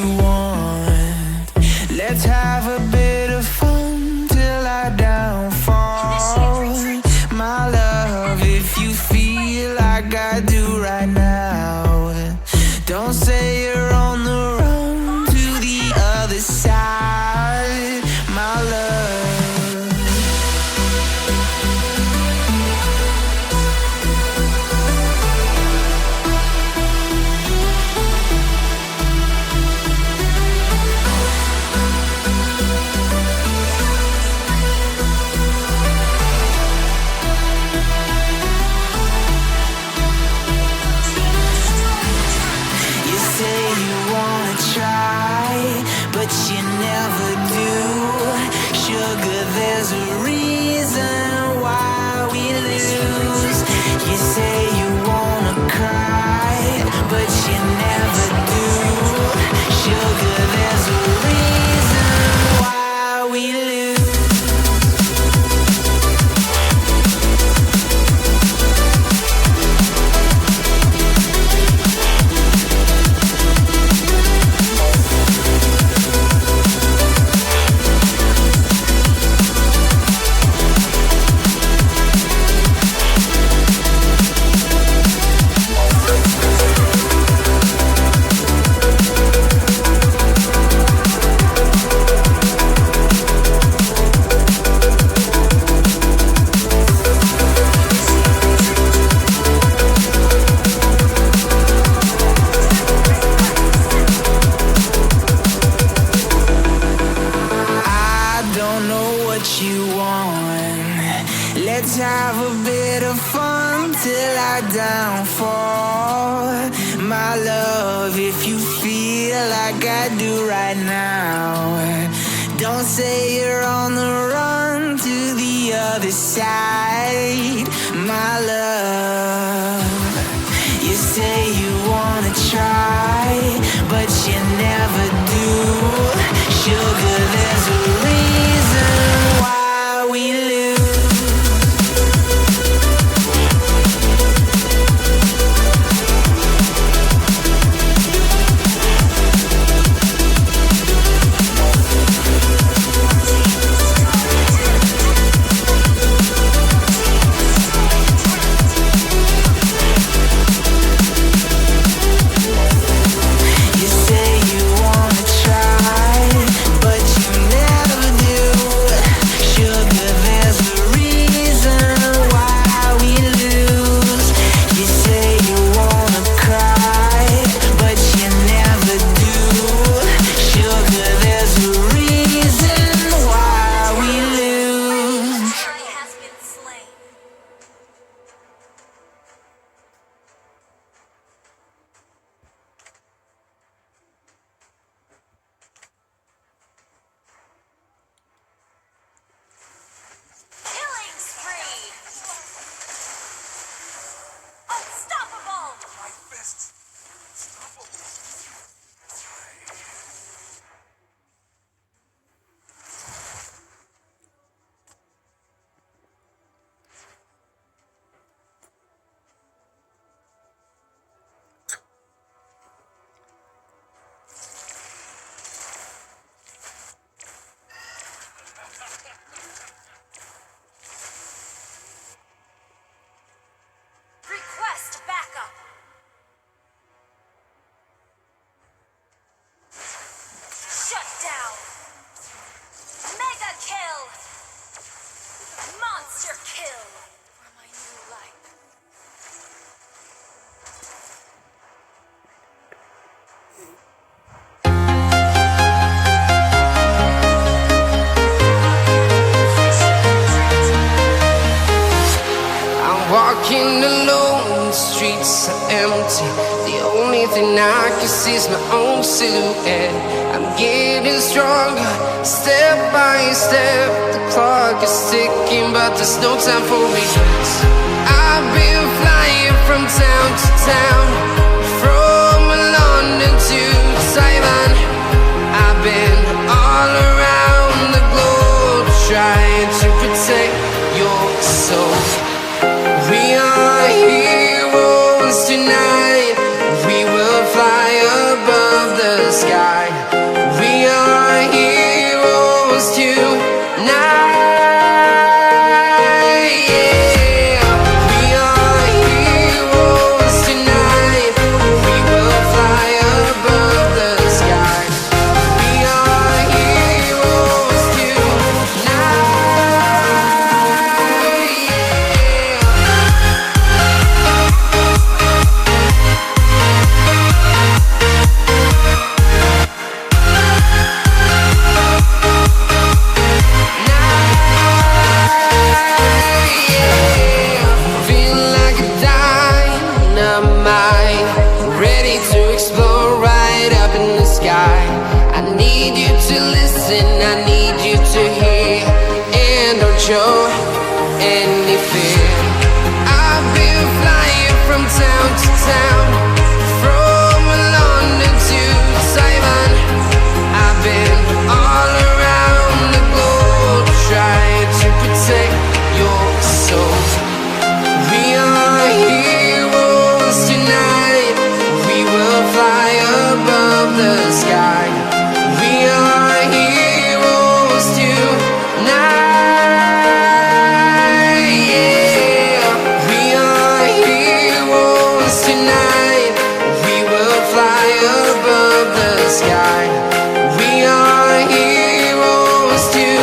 you want. Let's have a bit of fun till I downfall. My love, if you feel like I do right now, don't say you're on the run to the other side, my love. But you never do. Sugar, there's a reason why we lose. You say you wanna cry, but you never do. Sugar, there's a reason why we lose. Let's have a bit of fun till I downfall. My love, if you feel like I do right now, don't say you're on the run to the other side, my love. You say you wanna try, but you never do. Sugar, there's a reason why we lose. Walking alone, the streets are empty. The only thing I can see is my own silhouette. I'm getting stronger, step by step. The clock is ticking, but there's no time for regrets. I've been flying from town to town, from London to Taiwan. I've been all around the globe, trying to protect your soul. We are heroes tonight. We will fly above the sky. reason I need you to hear, and don't show any fear. I've been flying from town to town, from London to Taiwan. I've been all around the globe trying to protect your soul. We are heroes tonight. We will fly above the sky. We are heroes tonight. Yeah. We are heroes tonight. We will fly above the sky. We are heroes tonight.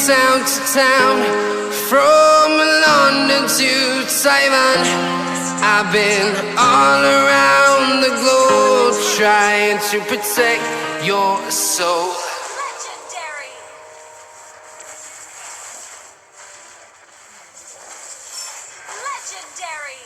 Town to town, from London to Taiwan. I've been all around the globe trying to protect your soul. Legendary. Legendary.